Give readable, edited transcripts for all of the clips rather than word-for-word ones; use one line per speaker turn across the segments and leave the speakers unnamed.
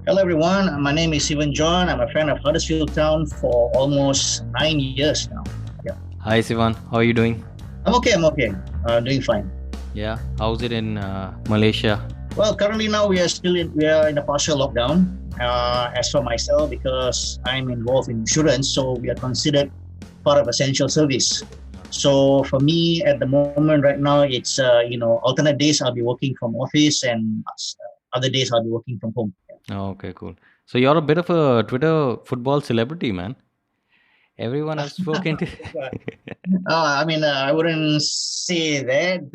Hello everyone, my name is Sivan John. I'm a fan of Huddersfield Town for almost 9 years now. Yeah.
Hi Sivan, how are you doing?
I'm okay. Doing fine.
Yeah, how's it in Malaysia?
Well, currently now we are in a partial lockdown. As for myself, because I'm involved in insurance, so we are considered part of essential service. So for me, at the moment right now, it's alternate days I'll be working from office and other days I'll be working from home.
Oh, okay, cool. So you're a bit of a Twitter football celebrity, man. Everyone I've spoken to.
I wouldn't say that.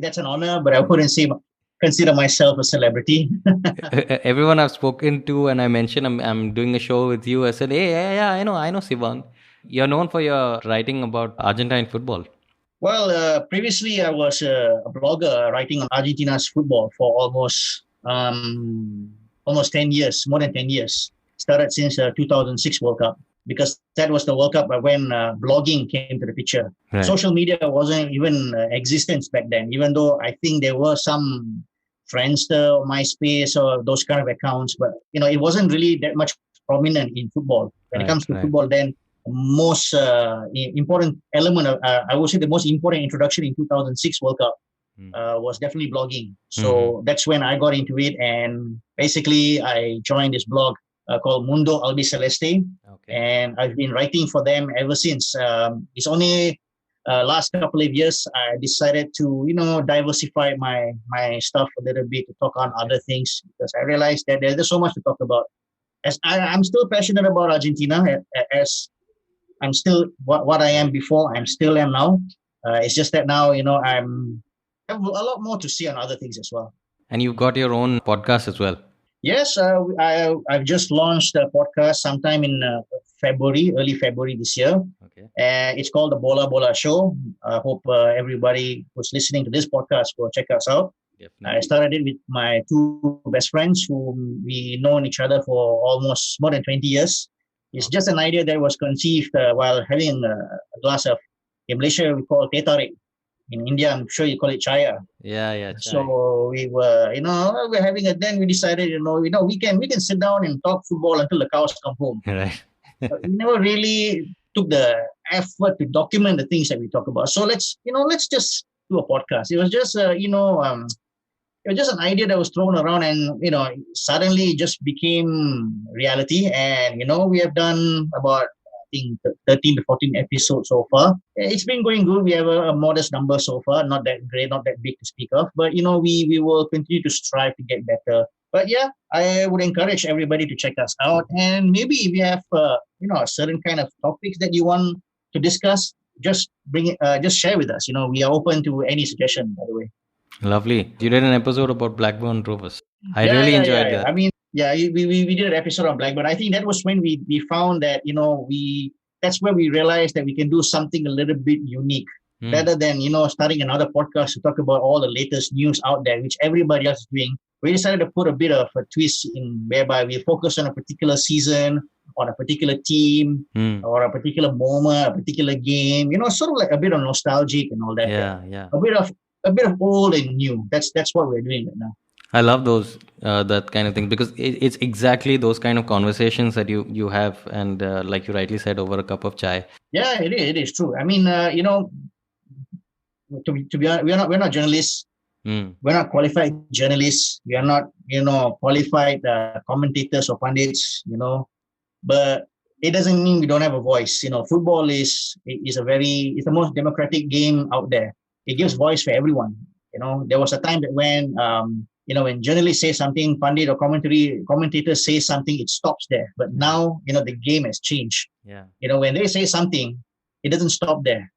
That's an honor, but I wouldn't consider myself a celebrity.
Everyone I've spoken to, and I mentioned I'm doing a show with you. I said, hey, yeah, I know Sivan. You're known for your writing about Argentine football.
Well, previously I was a blogger writing on Argentina's football for almost 10 years, more than 10 years. Started since 2006 World Cup, because that was the World Cup when blogging came to the picture.
Right.
Social media wasn't even existence back then, even though I think there were some Friendster or MySpace or those kind of accounts, but it wasn't really that much prominent in football. When it comes to football, then most important element of, I would say the most important introduction in 2006 World Cup was definitely blogging. So that's when I got into it, and basically I joined this blog called Mundo Albiceleste, and I've been writing for them ever since. It's only last couple of years I decided to diversify my stuff a little bit to talk on other things, because I realized that there's so much to talk about. As I'm still passionate about Argentina, as I'm still what I am before, I'm still am now. It's just that now, I have a lot more to see on other things as well.
And you've got your own podcast as well.
Yes, I've just launched a podcast sometime in early February this year.
Okay.
It's called the Bola Bola Show. I hope everybody who's listening to this podcast will check us out. Definitely. I started it with my two best friends whom we known each other for almost more than 20 years. It's just an idea that was conceived while having a glass of, in Malaysia we call teh tarik. In India, I'm sure you call it chaya.
Yeah. Chai.
So we were, we're having it. Then we decided, we can sit down and talk football until the cows come home.
Right.
We never really took the effort to document the things that we talk about. So let's just do a podcast. It was just, it was just an idea that was thrown around, and suddenly it just became reality. And we have done about, I think, 13 to 14 episodes so far. It's been going good. We have a modest number so far, not that great, not that big to speak of, but we will continue to strive to get better. But yeah, I would encourage everybody to check us out, and maybe if you have a certain kind of topics that you want to discuss, just bring it, just share with us. We are open to any suggestion, by the way.
Lovely. You did an episode about Blackburn Rovers. I really enjoyed that.
I mean, we did an episode on Blackburn. I think that was when we found that, that's where we realized that we can do something a little bit unique, rather than, starting another podcast to talk about all the latest news out there, which everybody else is doing. We decided to put a bit of a twist in, whereby we focus on a particular season, on a particular team, or a particular moment, a particular game, sort of like a bit of nostalgic and all that.
Yeah.
A bit of old and new. That's what we're doing right now.
I love those that kind of thing, because it's exactly those kind of conversations that you have, and like you rightly said, over a cup of chai.
Yeah, it is true. I mean, to be honest, we're not journalists. We're not qualified journalists. We are not qualified commentators or pundits. But it doesn't mean we don't have a voice. Football is the most democratic game out there. It gives voice for everyone. There was a time that when when journalists say something, pundit or commentators say something, it stops there. But now, the game has changed.
Yeah.
When they say something, it doesn't stop there.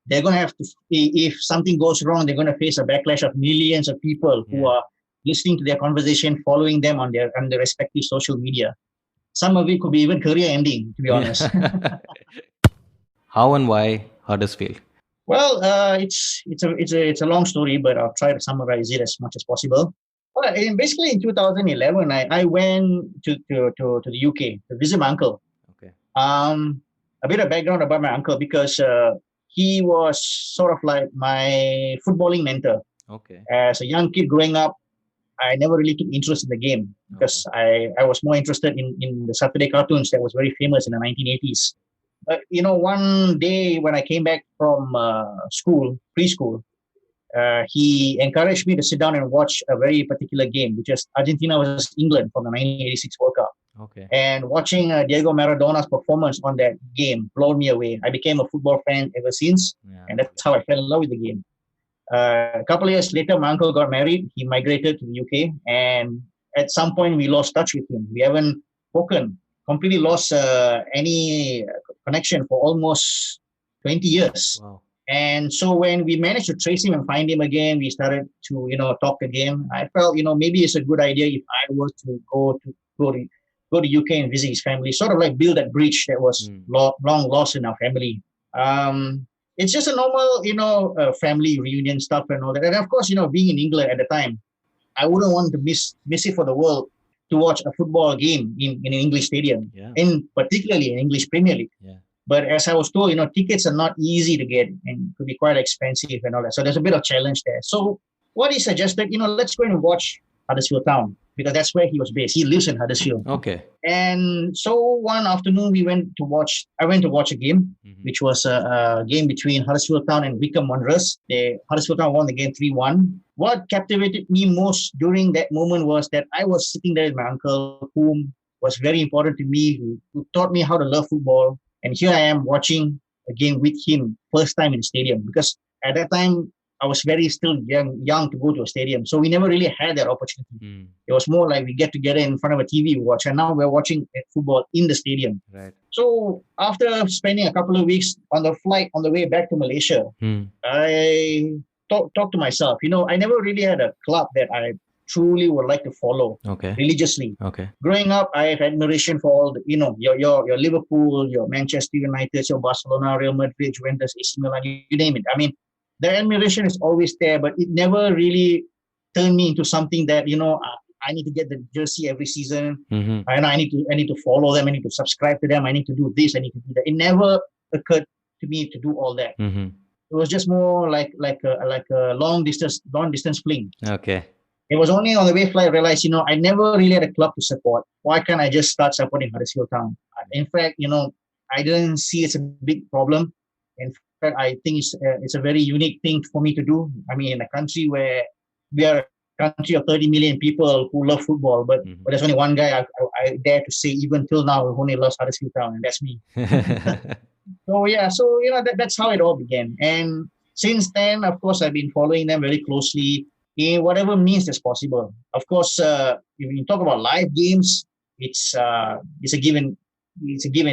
They're going to have to, if something goes wrong, they're going to face a backlash of millions of people who are listening to their conversation, following them on their respective social media. Some of it could be even career ending, to be honest.
How and why Huddersfield?
Well, it's a long story, but I'll try to summarize it as much as possible. Well, basically in 2011, I went to the UK to visit my uncle.
Okay.
A bit of background about my uncle, because he was sort of like my footballing mentor.
Okay.
As a young kid growing up, I never really took interest in the game because I was more interested in the Saturday cartoons that was very famous in the 1980s. But, one day when I came back from preschool, he encouraged me to sit down and watch a very particular game, which is Argentina versus England from the 1986 World Cup.
Okay.
And watching Diego Maradona's performance on that game blew me away. I became a football fan ever since, and that's how I fell in love with the game. A couple of years later, my uncle got married. He migrated to the UK, and at some point, we lost touch with him. We haven't spoken, completely lost any connection for almost 20 years.
Wow.
And so when we managed to trace him and find him again, we started to, talk again. I felt, maybe it's a good idea if I was to go to UK and visit his family, sort of like build that bridge that was long lost in our family. It's just a normal, family reunion stuff and all that. And of course, being in England at the time, I wouldn't want to miss it for the world to watch a football game in an English stadium, particularly in English Premier League.
Yeah.
But as I was told, tickets are not easy to get and could be quite expensive and all that. So there's a bit of challenge there. So what he suggested, let's go and watch Huddersfield Town, because that's where he was based. He lives in Huddersfield.
Okay.
And so one afternoon I went to watch a game, which was a game between Huddersfield Town and Wycombe Wanderers. Huddersfield Town won the game 3-1. What captivated me most during that moment was that I was sitting there with my uncle, whom was very important to me, who taught me how to love football. And here I am watching a game with him, first time in the stadium, because at that time, I was still young to go to a stadium. So we never really had that opportunity. It was more like we get together in front of a TV watch, and now we're watching football in the stadium.
Right.
So after spending a couple of weeks on the flight on the way back to Malaysia, I talked to myself, I never really had a club that I truly would like to follow religiously.
Okay.
Growing up, I have admiration for all the, your Liverpool, your Manchester United, your Barcelona, Real Madrid, Juventus, AC Milan, you name it. I mean, the admiration is always there, but it never really turned me into something that, I need to get the jersey every season. I need to follow them. I need to subscribe to them. I need to do this. I need to do that. It never occurred to me to do all that. It was just more like a long distance fling.
Okay.
It was only on the way flight I realized, I never really had a club to support. Why can't I just start supporting Huddersfield Town? In fact, I didn't see it's a big problem. In fact, I think it's a very unique thing for me to do. I mean, in a country where we are a country of 30 million people who love football, but there's only one guy I dare to say, even till now, who only loves Huddersfield Town, and that's me. That's how it all began. And since then, of course, I've been following them very closely in whatever means that's possible. Of course, if you talk about live games, it's a give and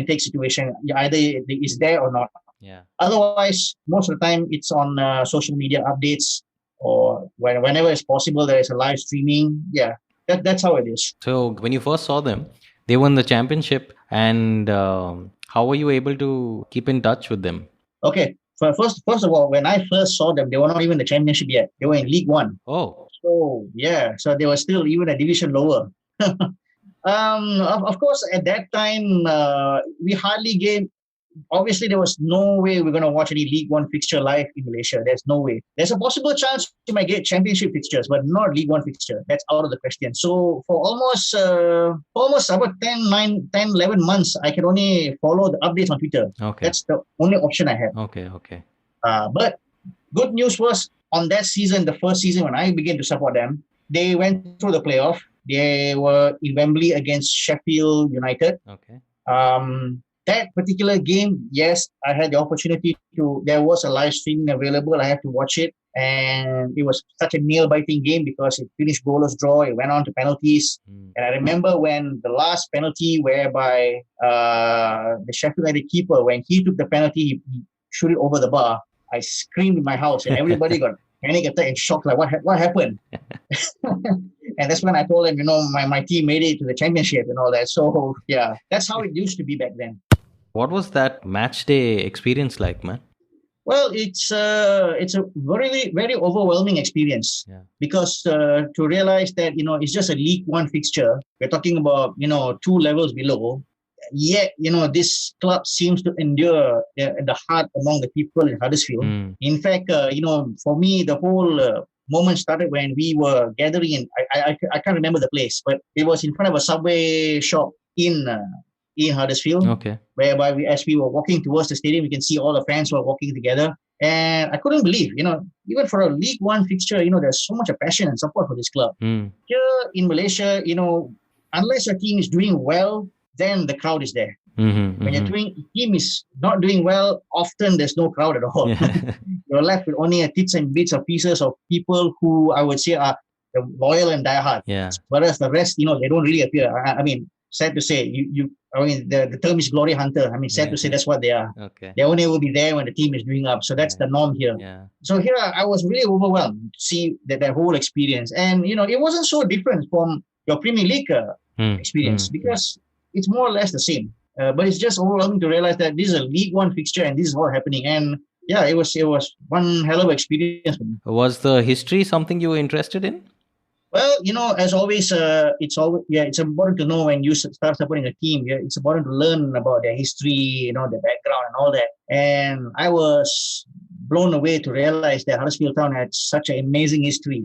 take situation. Either it's there or not.
Yeah.
Otherwise, most of the time it's on social media updates, or whenever it's possible, there is a live streaming. Yeah, that's how it is.
So when you first saw them, they won the championship, and how were you able to keep in touch with them?
Okay. First of all, when I first saw them, they were not even the championship yet. They were in League One.
Oh.
So, yeah. So they were still even a division lower. Of course, at that time, we hardly gave... Obviously, there was no way we're going to watch any League One fixture live in Malaysia. There's no way. There's a possible chance you might get championship fixtures, but not League One fixture. That's out of the question. So for almost about 10, 11 months, I could only follow the updates on Twitter.
Okay.
That's the only option I had.
Okay.
But good news was, on that season, the first season when I began to support them, they went through the playoff. They were in Wembley against Sheffield United.
Okay.
That particular game, yes, I had the opportunity there was a live streaming available. I had to watch it. And it was such a nail-biting game because it finished goalless draw. It went on to penalties. And I remember when the last penalty whereby the Sheffield United keeper, when he took the penalty, he shoot it over the bar. I screamed in my house and everybody got panic attack and shocked, like, what happened? And that's when I told them, my team made it to the championship and all that. So, yeah, that's how it used to be back then.
What was that match day experience like, man?
Well, it's a very, very overwhelming experience because to realize that, it's just a League One fixture. We're talking about, 2 levels below. Yet, this club seems to endure the heart among the people in Huddersfield. In fact, for me, the whole moment started when we were gathering in, I can't remember the place, but it was in front of a Subway shop in Huddersfield,
Okay.
whereby as we were walking towards the stadium, we can see all the fans were walking together. And I couldn't believe, even for a League One fixture, there's so much passion and support for this club.
Mm.
Here in Malaysia, unless your team is doing well, then the crowd is there.
Mm-hmm,
When your team is not doing well, often there's no crowd at all.
Yeah.
You're left with only a tits and bits of pieces of people who I would say are the loyal and diehard.
Yeah.
Whereas the rest, they don't really appear. I mean, sad to say, the term is glory hunter. I mean, sad to say that's what they are.
Okay.
They only will be there when the team is doing up. So that's the norm here.
Yeah.
So here I was really overwhelmed to see that whole experience. And, it wasn't so different from your Premier League experience because it's more or less the same. But it's just overwhelming to realize that this is a League One fixture and this is what happening. And yeah, it was one hell of an experience for me.
Was the history something you were interested in?
Well, as always, it's important to know when you start supporting a team. Yeah, it's important to learn about their history, their background and all that. And I was blown away to realize that Huddersfield Town had such an amazing history.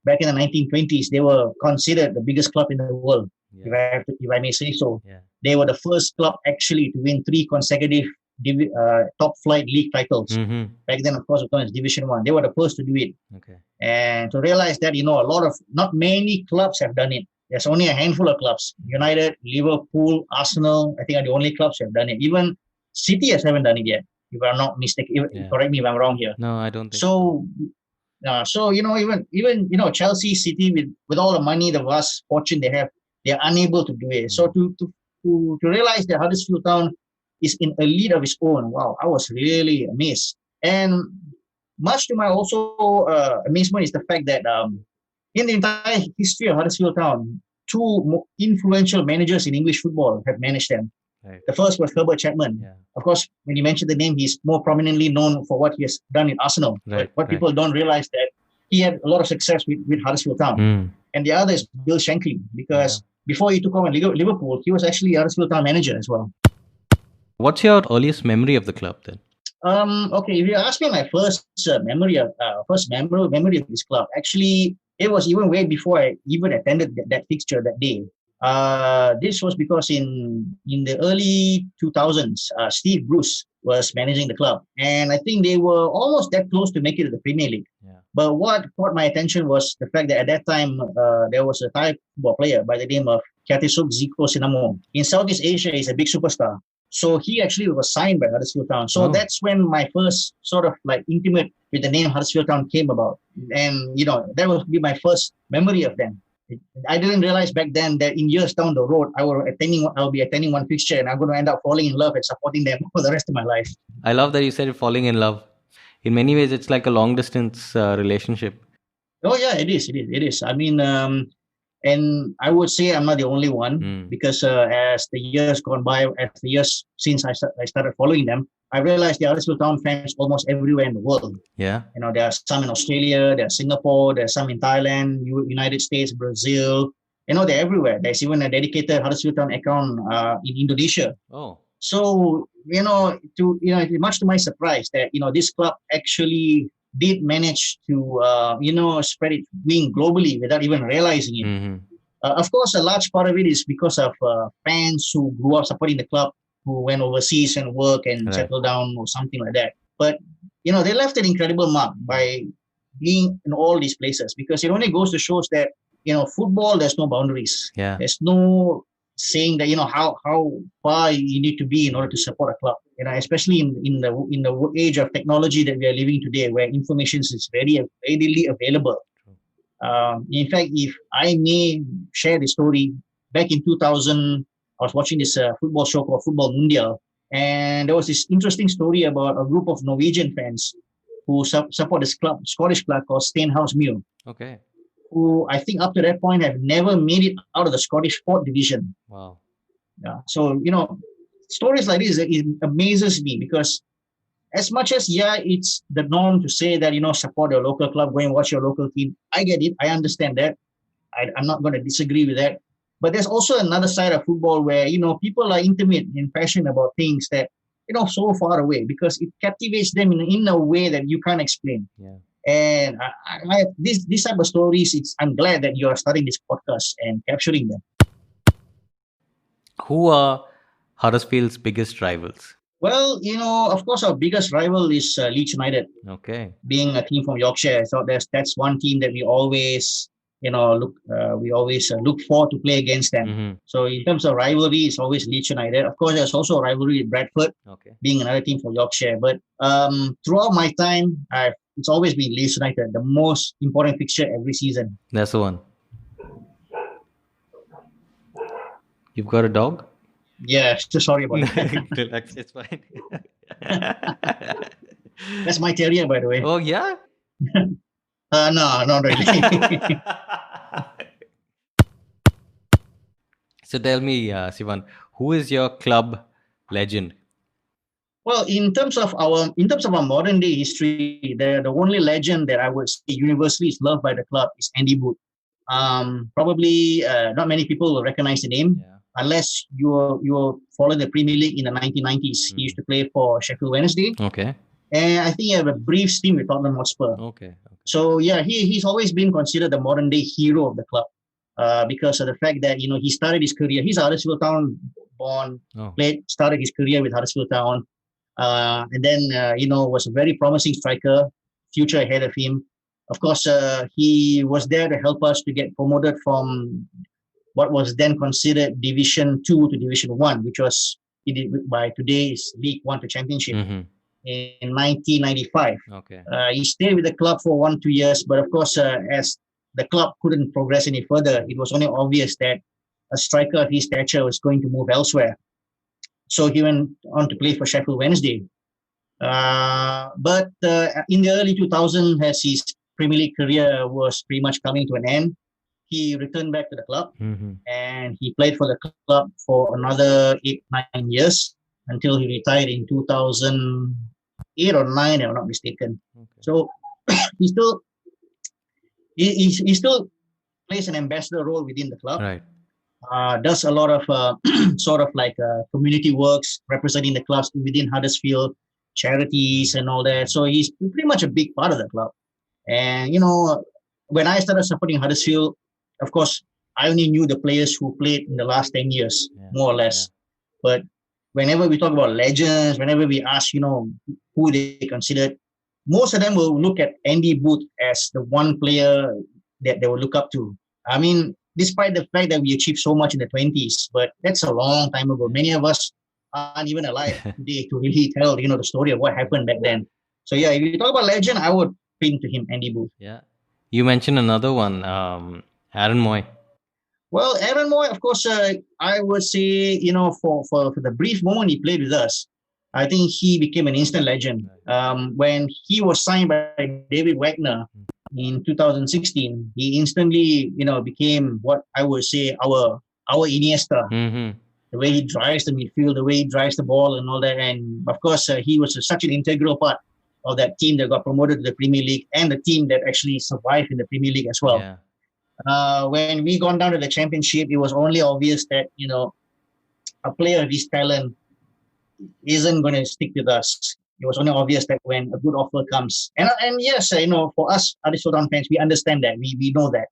Back in the 1920s, they were considered the biggest club in the world. Yeah. If I may say so. Yeah. They were the first club actually to win 3 consecutive top flight league titles. Mm-hmm. Back then, of course, it was Division 1. They were the first to do it. Okay. And to realize that, not many clubs have done it. There's only a handful of clubs. United, Liverpool, Arsenal, I think are the only clubs who have done it. Even City haven't done it yet, if I'm not mistaken. Correct me if I'm wrong here.
No, I don't think
so. So, even Chelsea, City, with all the money, the vast fortune they have, they're unable to do it. So to realize that Huddersfield Town is in a league of its own, wow, I was really amazed. And much to my also amazement is the fact that in the entire history of Huddersfield Town, 2 influential managers in English football have managed them. Right. The first was Herbert Chapman. Yeah. Of course, when you mention the name, he's more prominently known for what he has done in Arsenal. Right. But what people don't realize that he had a lot of success with Huddersfield Town. And the other is Bill Shankly, because before he took over Liverpool, he was actually a Huddersfield Town manager as well.
What's your earliest memory of the club then?
Okay, if you ask me my first memory of this club, actually, it was even way before I even attended that fixture that day. This was because in the early 2000s, Steve Bruce was managing the club, and I think they were almost that close to make it to the Premier League. Yeah. But what caught my attention was the fact that at that time there was a Thai football player by the name of Kiatisuk Ziko Sinamo. In Southeast Asia, he's a big superstar. So he actually was signed by Huddersfield Town. So that's when my first sort of like intimate with the name Huddersfield Town came about. And, that would be my first memory of them. I didn't realize back then that in years down the road, I'll be attending one fixture and I'm going to end up falling in love and supporting them for the rest of my life.
I love that you said falling in love. In many ways, it's like a long distance relationship.
Oh yeah, it is. I mean, and I would say I'm not the only one because as the years gone by, since I started following them, I realized there are Huddersfield Town fans almost everywhere in the world. Yeah. There are some in Australia, there are Singapore, there are some in Thailand, United States, Brazil. They're everywhere. There's even a dedicated Huddersfield Town account in Indonesia. Oh. So, much to my surprise that, this club actually did manage to, spread its wing globally without even realizing it. Mm-hmm. Of course, a large part of it is because of fans who grew up supporting the club, who went overseas and work and settled down or something like that. But, they left an incredible mark by being in all these places because it only goes to show that, football, there's no boundaries. Yeah. There's no saying that, how far you need to be in order to support a club. Especially in the age of technology that we are living today, where information is very readily available. In fact, if I may share the story, back in 2000, I was watching this football show called Football Mundial, and there was this interesting story about a group of Norwegian fans who support this Scottish club called Stenhousemuir. Okay. Who I think up to that point have never made it out of the Scottish 4th division. Wow. Yeah. So, stories like this, it amazes me because as much as, it's the norm to say that, support your local club, go and watch your local team. I get it. I understand that. I'm not going to disagree with that. But there's also another side of football where, people are intimate and passionate about things that, so far away because it captivates them in a way that you can't explain. Yeah. And this type of stories, I'm glad that you are starting this podcast and capturing them.
Who are Huddersfield's biggest rivals?
Well, of course, our biggest rival is Leeds United,
Okay.
being a team from Yorkshire. So that's one team that we always, look forward to play against them.
Mm-hmm.
So in terms of rivalry, it's always Leeds United. Of course, there's also a rivalry with Bradford,
Okay.
being another team from Yorkshire. But throughout my time, it's always been Leeds United, the most important fixture every season.
That's the one. You've got a dog?
Yeah, so sorry about that.
Relax, it's fine.
That's my terrier, by the way.
Oh, yeah?
No, not really.
So tell me, Sivan, who is your club legend?
Well, in terms of our modern day history, the only legend that I would say universally is loved by the club is Andy Booth. Probably not many people will recognize the name unless you follow the Premier League in the 1990s. He used to play for Sheffield Wednesday.
Okay.
And I think he had a brief stint with Tottenham Hotspur.
Okay.
So yeah, he's always been considered the modern day hero of the club because of the fact that he started his career. He's a Huddersfield Town born, started his career with Huddersfield Town, and then was a very promising striker, future ahead of him. Of course, he was there to help us to get promoted from what was then considered Division 2 to Division 1, which was by today's League 1 to Championship. Mm-hmm. In 1995.
Okay.
He stayed with the club for 1-2 years, but of course, as the club couldn't progress any further, it was only obvious that a striker of his stature was going to move elsewhere. So he went on to play for Sheffield Wednesday. But in the early 2000s, as his Premier League career was pretty much coming to an end, he returned back to the club, and he played for the club for another 8-9 years until he retired in 2008 or 9, if I'm not mistaken. Okay. So he still plays an ambassador role within the club.
Right.
Does a lot of sort of like community works, representing the clubs within Huddersfield, charities and all that. So he's pretty much a big part of the club. And when I started supporting Huddersfield, of course, I only knew the players who played in the last 10 years, more or less. But whenever we talk about legends, whenever we ask, who they considered, most of them will look at Andy Booth as the one player that they will look up to. I mean, despite the fact that we achieved so much in the 20s, but that's a long time ago. Many of us aren't even alive today to really tell, the story of what happened back then. So yeah, if you talk about legend, I would pin to him Andy Booth.
Yeah. You mentioned another one, Aaron Mooy.
Well, Aaron Mooy, of course, I would say, for the brief moment he played with us, I think he became an instant legend. When he was signed by David Wagner in 2016, he instantly, became what I would say our Iniesta. Mm-hmm. The way he drives the midfield, the way he drives the ball and all that. And of course, he was such an integral part of that team that got promoted to the Premier League and the team that actually survived in the Premier League as well. Yeah. When we gone down to the Championship, it was only obvious that, a player of his talent isn't going to stick with us. It was only obvious that when a good offer comes. And yes, for us, Huddersfield Town fans, we understand that. We know that.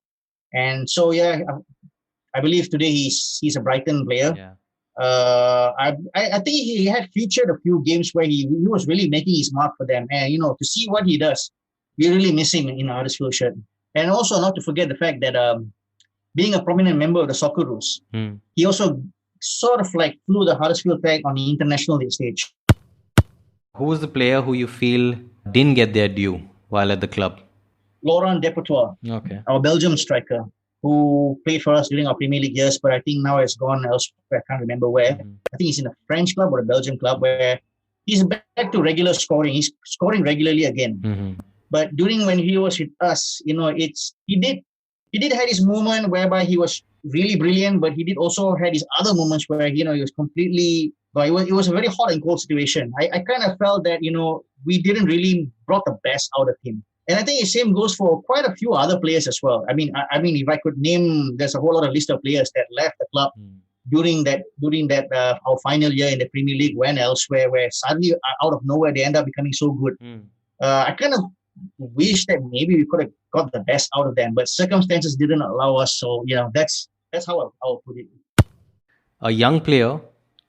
And so, yeah, I believe today he's a Brighton player. Yeah. I think he had featured a few games where he was really making his mark for them. And, to see what he does, we really miss him in our Huddersfield shirt. And also not to forget the fact that being a prominent member of the Socceroos, he also sort of like flew the Huddersfield flag on the international stage.
Who was the player who you feel didn't get their due while at the club?
Laurent Depoitre, our Belgium striker, who played for us during our Premier League years, but I think now has gone elsewhere. I can't remember where. I think he's in a French club or a Belgian club where he's back to regular scoring. He's scoring regularly again. But during when he was with us, he did have his moment whereby he was really brilliant, but he did also had his other moments where he was completely. It was a very hot and cold situation. I kind of felt that we didn't really brought the best out of him, and I think the same goes for quite a few other players as well. I mean, if I could name, there's a whole lot of list of players that left the club during that our final year in the Premier League, went elsewhere, where suddenly out of nowhere they end up becoming so good. I kind of wish that maybe we could have got the best out of them, but circumstances didn't allow us. So that's how I'll put it.
A young player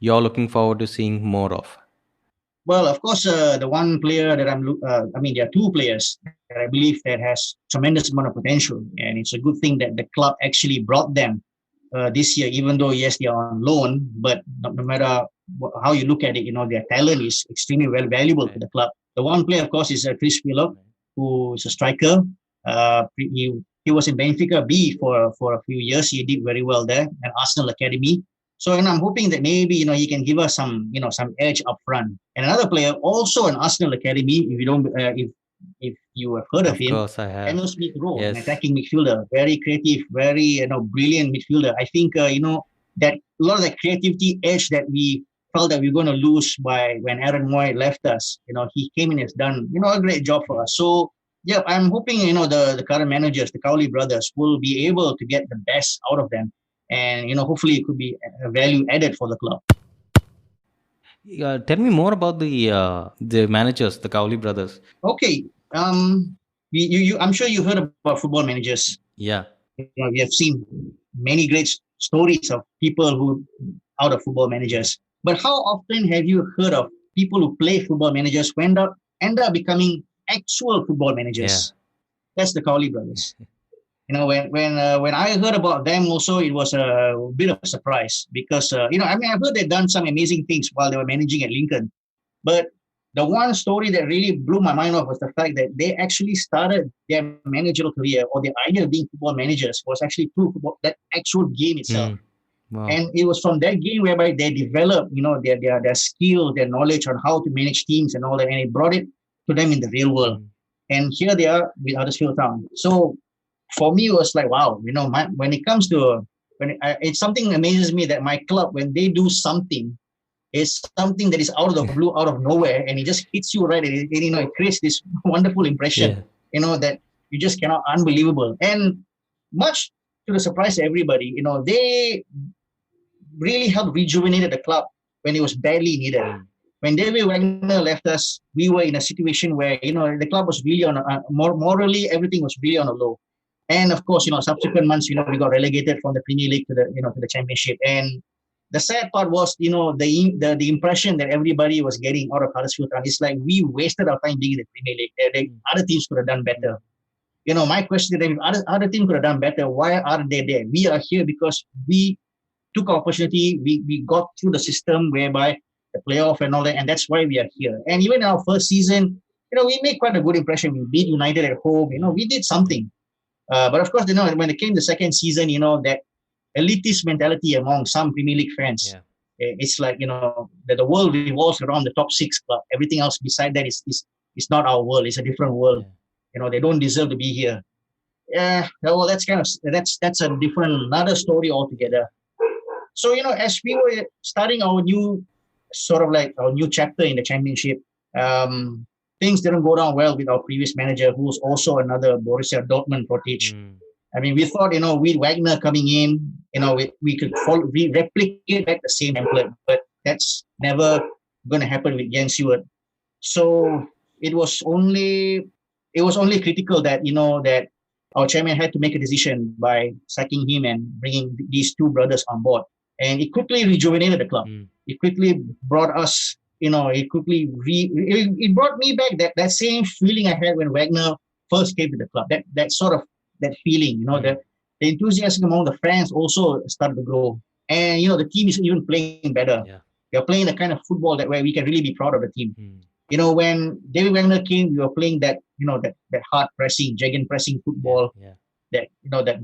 you're looking forward to seeing more of.
Well, of course, the one player that there are two players that I believe that has tremendous amount of potential, and it's a good thing that the club actually brought them this year. Even though yes, they are on loan, but no matter how you look at it, their talent is extremely valuable to the club. The one player, of course, is Chris Willock, who is a striker. He was in Benfica B for a few years. He did very well there, and Arsenal academy. So, I'm hoping that maybe he can give us some edge up front. And another player, also an Arsenal academy. If you don't, if you have heard of him,
course I have.
Emile Rowe,
Yes.
an attacking midfielder, very creative, very brilliant midfielder. I think that a lot of the creativity edge that we felt that we were going to lose when Aaron Mooy left us. He came in and has done a great job for us. So yeah, I'm hoping the current managers, the Cowley Brothers, will be able to get the best out of them. And hopefully it could be a value added for the club.
Tell me more about the managers, the Cowley brothers.
Okay, I'm sure you heard about football managers.
Yeah.
We have seen many great stories of people who out of football managers. But how often have you heard of people who play football managers who end up becoming actual football managers? Yeah. That's the Cowley brothers. When I heard about them also, it was a bit of a surprise because, I've heard they've done some amazing things while they were managing at Lincoln. But the one story that really blew my mind off was the fact that they actually started their managerial career, or the idea of being football managers was actually through football, that actual game itself. Wow. And it was from that game whereby they developed, their skill, their knowledge on how to manage teams and all that, and it brought it to them in the real world. And here they are with Huddersfield Town. So for me, it was like, wow, when it comes to, it's something amazes me that my club, when they do something, it's something that is out of the blue, out of nowhere, and it just hits you right. It creates this wonderful impression, that you just cannot, unbelievable. And much to the surprise of everybody, they really helped rejuvenate the club when it was badly needed. When David Wagner left us, we were in a situation where, the club was really on morally, everything was really on a low. And of course, subsequent months, we got relegated from the Premier League to the Championship. And the sad part was, the impression that everybody was getting out of Huddersfield Town. It's like we wasted our time being in the Premier League. Other teams could have done better. My question is, if other teams could have done better, why are they there? We are here because we took our opportunity. We got through the system whereby the playoff and all that, and that's why we are here. And even in our first season, we made quite a good impression. We beat United at home. We did something. But of course, when it came the second season, that elitist mentality among some Premier League fans, it's like, that the world revolves around the top six club. Everything else beside that is not our world. It's a different world. They don't deserve to be here. Yeah, well, that's a different, another story altogether. So, as we were starting our new chapter in the Championship, things didn't go down well with our previous manager, who was also another Borussia Dortmund protege. We thought, with Wagner coming in, we could replicate back the same template, but that's never going to happen with Jens Stewart. So it was only critical that, that our chairman had to make a decision by sacking him and bringing these two brothers on board. And it quickly rejuvenated the club. It quickly brought us, it brought me back that same feeling I had when Wagner first came to the club. That feeling, the enthusiasm among the fans also started to grow. And, the team is even playing better. They're playing the kind of football where we can really be proud of the team. When David Wagner came, we were playing that hard pressing, gegenpressing football. That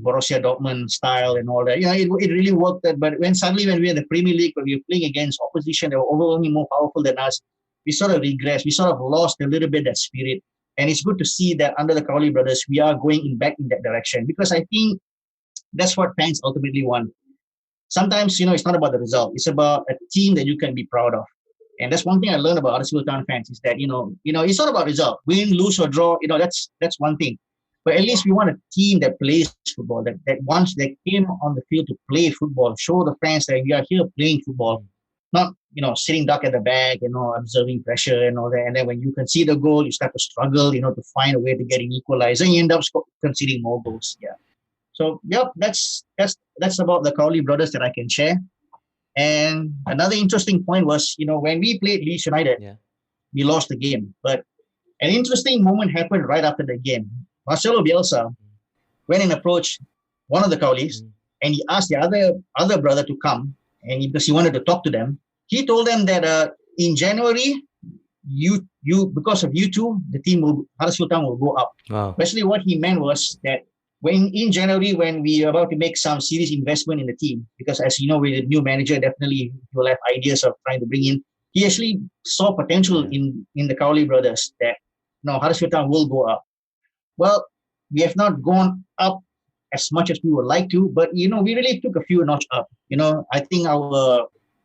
Borussia Dortmund style and all that. It really worked. But when we were in the Premier League, when we were playing against opposition that were overwhelmingly more powerful than us, we sort of regressed. We sort of lost a little bit that spirit. And it's good to see that under the Cowley brothers, we are going back in that direction, because I think that's what fans ultimately want. Sometimes, it's not about the result. It's about a team that you can be proud of. And that's one thing I learned about Huddersfield Town fans is that, it's not about result. Win, lose or draw, that's one thing. But at least we want a team that plays football, that once they came on the field to play football, show the fans that we are here playing football, not sitting duck at the back, observing pressure and all that. And then when you concede a goal, you start to struggle, to find a way to get an equalizer, and you end up conceding more goals. Yeah. So, yep, that's about the Cowley Brothers that I can share. And another interesting point was, when we played Leeds United, we lost the game. But an interesting moment happened right after the game. Marcelo Bielsa went and approached one of the Cowleys, and he asked the other brother to come, and because he wanted to talk to them. He told them that in January, you because of you two, the team Huddersfield Town will go up.
Wow.
Basically, what he meant was that in January, when we are about to make some serious investment in the team, because as you know, with a new manager, definitely he will have ideas of trying to bring in. He actually saw potential in the Cowley Brothers that Huddersfield Town will go up. Well, we have not gone up as much as we would like to, but we really took a few notch up. I think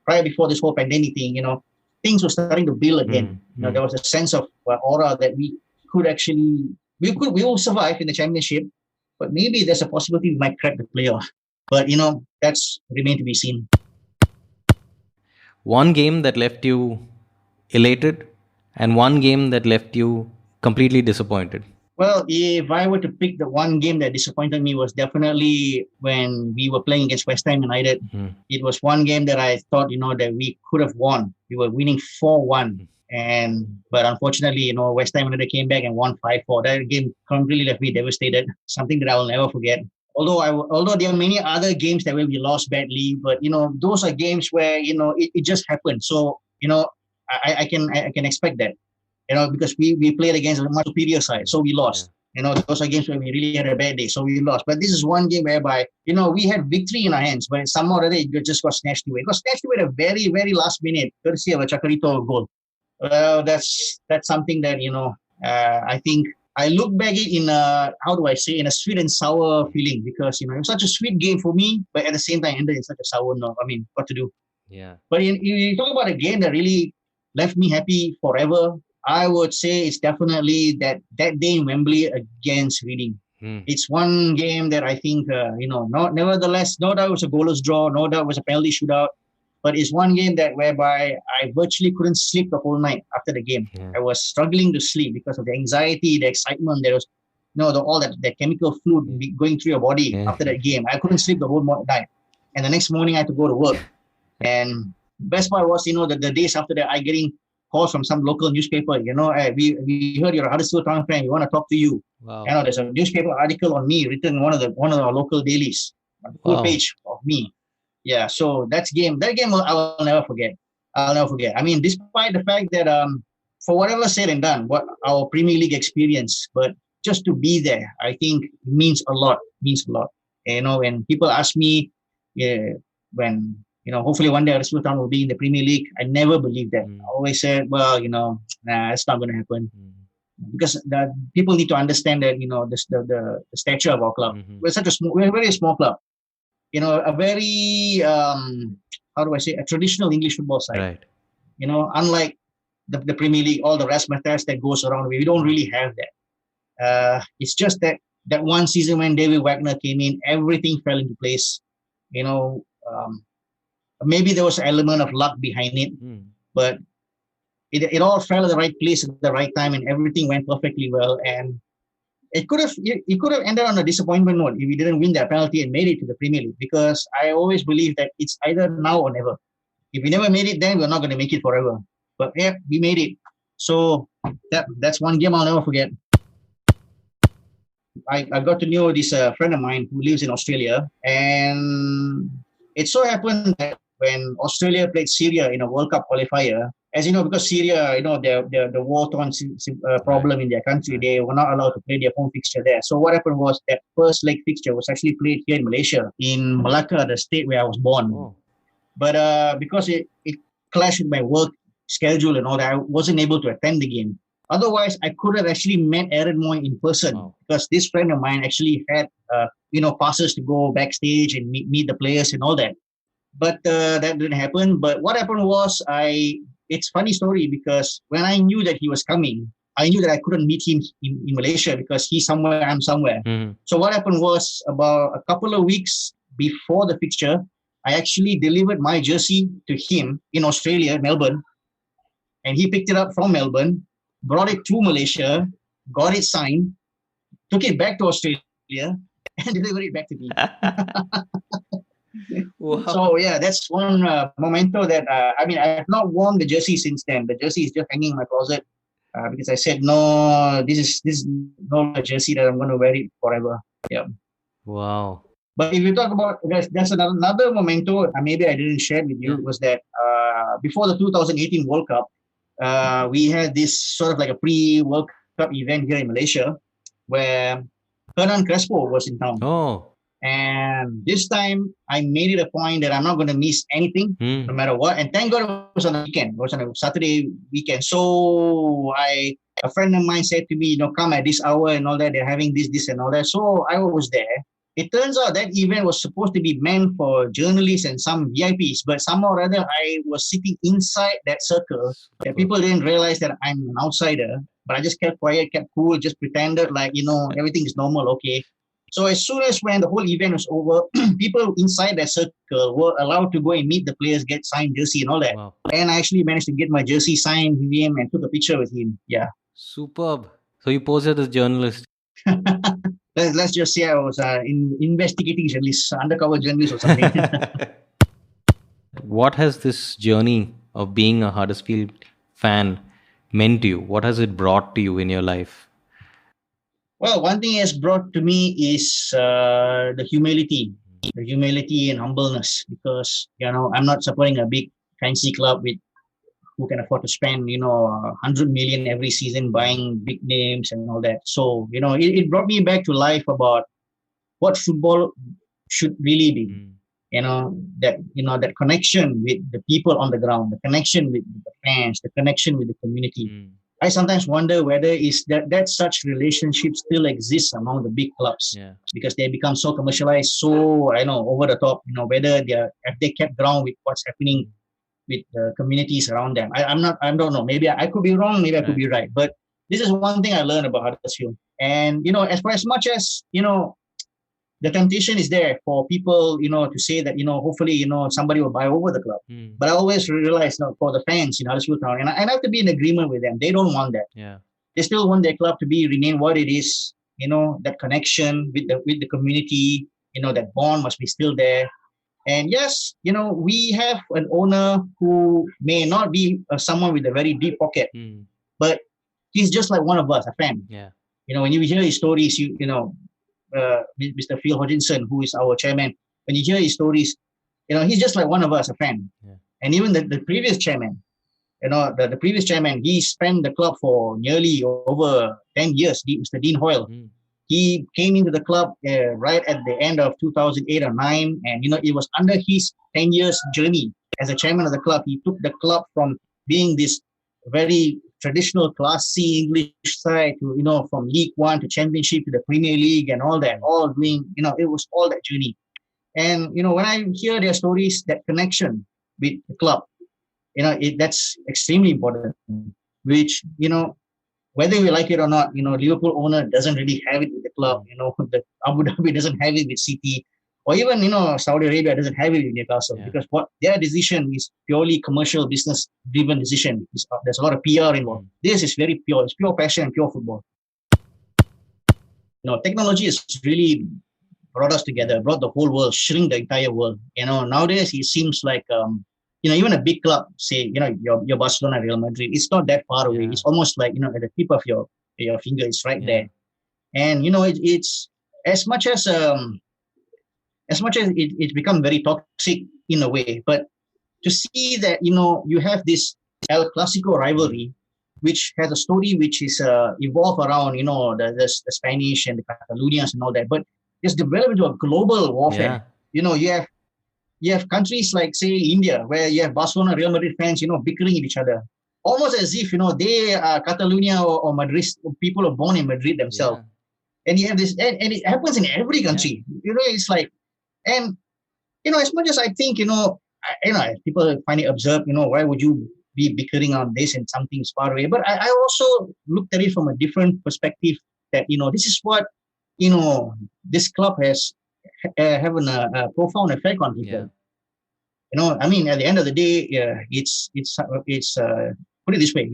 prior before this whole pandemic thing, things were starting to build again. There was a sense of aura that we will survive in the championship, but maybe there's a possibility we might crack the playoff. But that's remained to be seen.
One game that left you elated, and one game that left you completely disappointed.
Well, if I were to pick the one game that disappointed me, was definitely when we were playing against West Ham United. It was one game that I thought, that we could have won. We were winning 4-1. But unfortunately, West Ham United came back and won 5-4. That game completely left me devastated. Something that I will never forget. Although there are many other games that we lost badly, but those are games where it just happened. So I can expect that. Because we played against a much superior side, so we lost. Those are games where we really had a bad day, so we lost. But this is one game whereby, we had victory in our hands, but somehow or other it just got snatched away. It got snatched away at a very, very last minute, courtesy of a Chacarito goal. Well, that's something that, I think I look back in a sweet and sour feeling, because, it was such a sweet game for me, but at the same time ended in such a sour note. I mean, what to do?
Yeah.
But you talk about a game that really left me happy forever. I would say it's definitely that day in Wembley against Reading. It's one game that I think, nevertheless, no doubt it was a goalless draw, no doubt it was a penalty shootout, but it's one game whereby I virtually couldn't sleep the whole night after the game. I was struggling to sleep because of the anxiety, the excitement. There was, all that chemical fluid going through your body after that game. I couldn't sleep the whole night. And the next morning I had to go to work. And best part was, the days after that, I getting calls from some local newspaper, hey, we heard you're a Huddersfield Town fan, we want to talk to you.
Wow.
There's a newspaper article on me written in one of our local dailies, a full page of me. Yeah, so that game I will never forget. I mean, despite the fact that for whatever said and done, what our Premier League experience, but just to be there, I think means a lot. When people ask me, when hopefully one day Huddersfield Town will be in the Premier League, I never believed that. I always said, well, it's not going to happen. Because the people need to understand that, the stature of our club. We're a very small club. A very, a traditional English football side.
Right.
Unlike the Premier League, all the razzmatazz that goes around, we don't really have that. It's just that one season when David Wagner came in, everything fell into place. Maybe there was an element of luck behind it, but it all fell at the right place at the right time, and everything went perfectly well. And it could have ended on a disappointment note if we didn't win that penalty and made it to the Premier League, because I always believe that it's either now or never. If we never made it, then we're not going to make it forever. But yeah, we made it. So that's one game I'll never forget. I got to know this friend of mine who lives in Australia, and it so happened that when Australia played Syria in a World Cup qualifier, as you know, because Syria, the war-torn problem in their country, they were not allowed to play their home fixture there. So what happened was that first leg fixture was actually played here in Malaysia, in Malacca, the state where I was born. But because it clashed with my work schedule and all that, I wasn't able to attend the game. Otherwise, I could have actually met Aaron Mooy in person, because this friend of mine actually had, passes to go backstage and meet the players and all that. But that didn't happen. But what happened was, it's a funny story, because when I knew that he was coming, I knew that I couldn't meet him in Malaysia, because he's somewhere, I'm somewhere. So what happened was, about a couple of weeks before the fixture, I actually delivered my jersey to him in Australia, Melbourne, and he picked it up from Melbourne, brought it to Malaysia, got it signed, took it back to Australia, and delivered it back to me.
Wow.
So yeah, that's one memento that I have not worn the jersey since then. The jersey is just hanging in my closet because I said no, this is not a jersey that I'm going to wear it forever. Yeah.
Wow.
But if you talk about there's another memento maybe I didn't share with you was that before the 2018 World Cup, we had this sort of like a pre-World Cup event here in Malaysia where Hernan Crespo was in town.
Oh.
And this time I made it a point that I'm not going to miss anything, no matter what. And thank God it was on the weekend. It was on a Saturday weekend. So a friend of mine said to me, come at this hour and all that. They're having this and all that. So I was there. It turns out that event was supposed to be meant for journalists and some VIPs, but somehow or other I was sitting inside that circle that people didn't realize that I'm an outsider. But I just kept quiet, kept cool, just pretended like, everything is normal, okay. So as soon as when the whole event was over, people inside that circle were allowed to go and meet the players, get signed jersey and all that. Wow. And I actually managed to get my jersey signed with him and took a picture with him. Yeah.
Superb. So you posed as a journalist.
Let's just say I was investigating journalist, undercover journalist or something.
What has this journey of being a Huddersfield fan meant to you? What has it brought to you in your life?
Well, one thing it's brought to me is the humility and humbleness, because I'm not supporting a big fancy club with who can afford to spend 100 million every season buying big names and all that. So it brought me back to life about what football should really be. That connection with the people on the ground, the connection with the fans, the connection with the community. I sometimes wonder whether is that such relationship still exists among the big clubs, because they become so commercialized, so over the top. Whether if they kept ground with what's happening with the communities around them. I don't know. Maybe I could be wrong. Maybe I could be right. But this is one thing I learned about Huddersfield. And as much as the temptation is there for people, to say that hopefully somebody will buy over the club. But I always realize for the fans in Huddersfield Town, and I have to be in agreement with them. They don't want that.
Yeah.
They still want their club to be renamed what it is. That connection with the community. That bond must be still there. And yes, we have an owner who may not be someone with a very deep pocket, but he's just like one of us, a fan.
Yeah.
When you hear his stories, Mr. Phil Hodgkinson, who is our chairman, when you hear his stories, he's just like one of us, a fan. Yeah. And even the previous chairman, the previous chairman, he spent the club for nearly over 10 years, Mr. Dean Hoyle. He came into the club right at the end of 2008 or 9. And, it was under his 10 years journey as a chairman of the club. He took the club from being this very traditional Class C English side to, from League One to Championship to the Premier League and all that, all doing, it was all that journey. And, when I hear their stories, that connection with the club, that's extremely important, which, whether we like it or not, Liverpool owner doesn't really have it with the club. The Abu Dhabi doesn't have it with City, or even Saudi Arabia doesn't have it with Newcastle, because what their decision is purely commercial, business-driven decision. There's a lot of PR involved. This is very pure. It's pure passion and pure football. Technology has really brought us together, brought the whole world, shrink the entire world. Nowadays it seems like even a big club, say, your Barcelona, Real Madrid, it's not that far away. It's almost like, at the tip of your finger, it's right there. And, it's as much as it's become very toxic in a way, but to see that, you have this El Clasico rivalry, which has a story which is evolved around, the Spanish and the Catalonians and all that, but it's developed into a global warfare. You have countries like, say, India, where you have Barcelona, Real Madrid fans, bickering at each other. Almost as if, they are Catalonia or Madrid, people are born in Madrid themselves. Yeah. And you have this, and it happens in every country. Yeah. It's like, and, as much as I think, people find it absurd, why would you be bickering on this and something's far away? But I also looked at it from a different perspective that, this is what, this club has having a profound effect on people. I mean, at the end of the day, it's put it this way,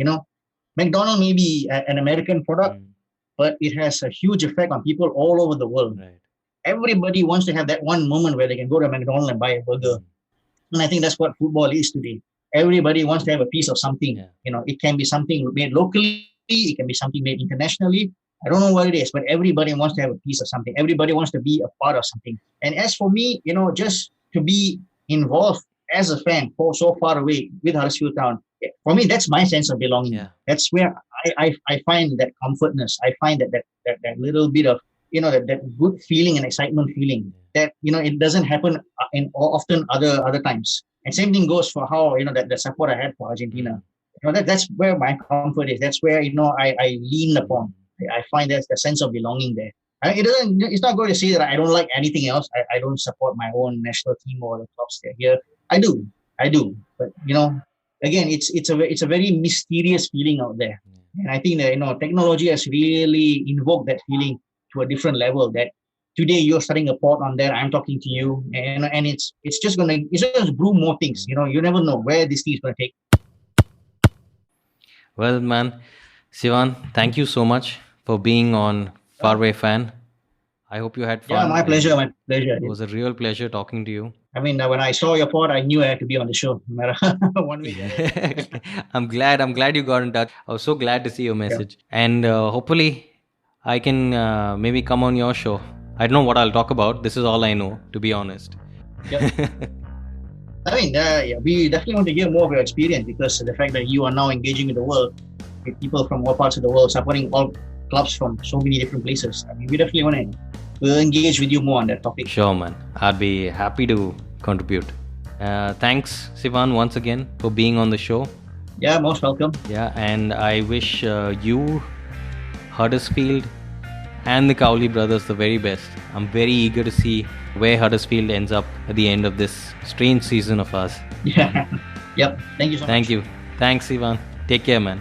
McDonald's may be an American product, but it has a huge effect on people all over the world.
Right.
Everybody wants to have that one moment where they can go to McDonald's and buy a burger. And I think that's what football is today. Everybody wants to have a piece of something.
Yeah.
It can be something made locally, it can be something made internationally. I don't know what it is, but everybody wants to have a piece of something. Everybody wants to be a part of something. And as for me, just to be involved as a fan so far away with Huddersfield Town, for me, that's my sense of belonging.
Yeah.
That's where I find that comfortness. I find that little bit of, that good feeling and excitement feeling that, it doesn't happen in often other times. And same thing goes for how, that the support I had for Argentina. That's where my comfort is. That's where, I lean upon. I find there's the sense of belonging there. It's not going to say that I don't like anything else. I don't support my own national team or the clubs that are here. I do. But, again, it's a very mysterious feeling out there. And I think that, technology has really invoked that feeling to a different level, that today you're starting a pod on there, I'm talking to you, and it's just going to brew more things. You never know where this thing is going to take.
Well, man, Sivan, thank you so much for being on FarAwayFan. I hope you had fun.
Yeah, my pleasure.
It was a real pleasure talking to you.
I mean, when I saw your pod, I knew I had to be on the show, no matter one way.
I'm glad you got in touch. I was so glad to see your message. Yeah. And hopefully I can maybe come on your show. I don't know what I'll talk about. This is all I know, to be honest.
Yep. I mean, we definitely want to hear more of your experience, because the fact that you are now engaging with the world, with people from all parts of the world, supporting all clubs from so many different places. I mean, we definitely want to engage with you more on that topic.
Sure, man. I'd be happy to contribute. Thanks, Sivan, once again for being on the show.
Yeah, most welcome.
Yeah, and I wish you, Huddersfield, and the Cowley Brothers the very best. I'm very eager to see where Huddersfield ends up at the end of this strange season of ours.
Yeah. Yep. Thank you so much.
Thank you. Thanks, Sivan. Take care, man.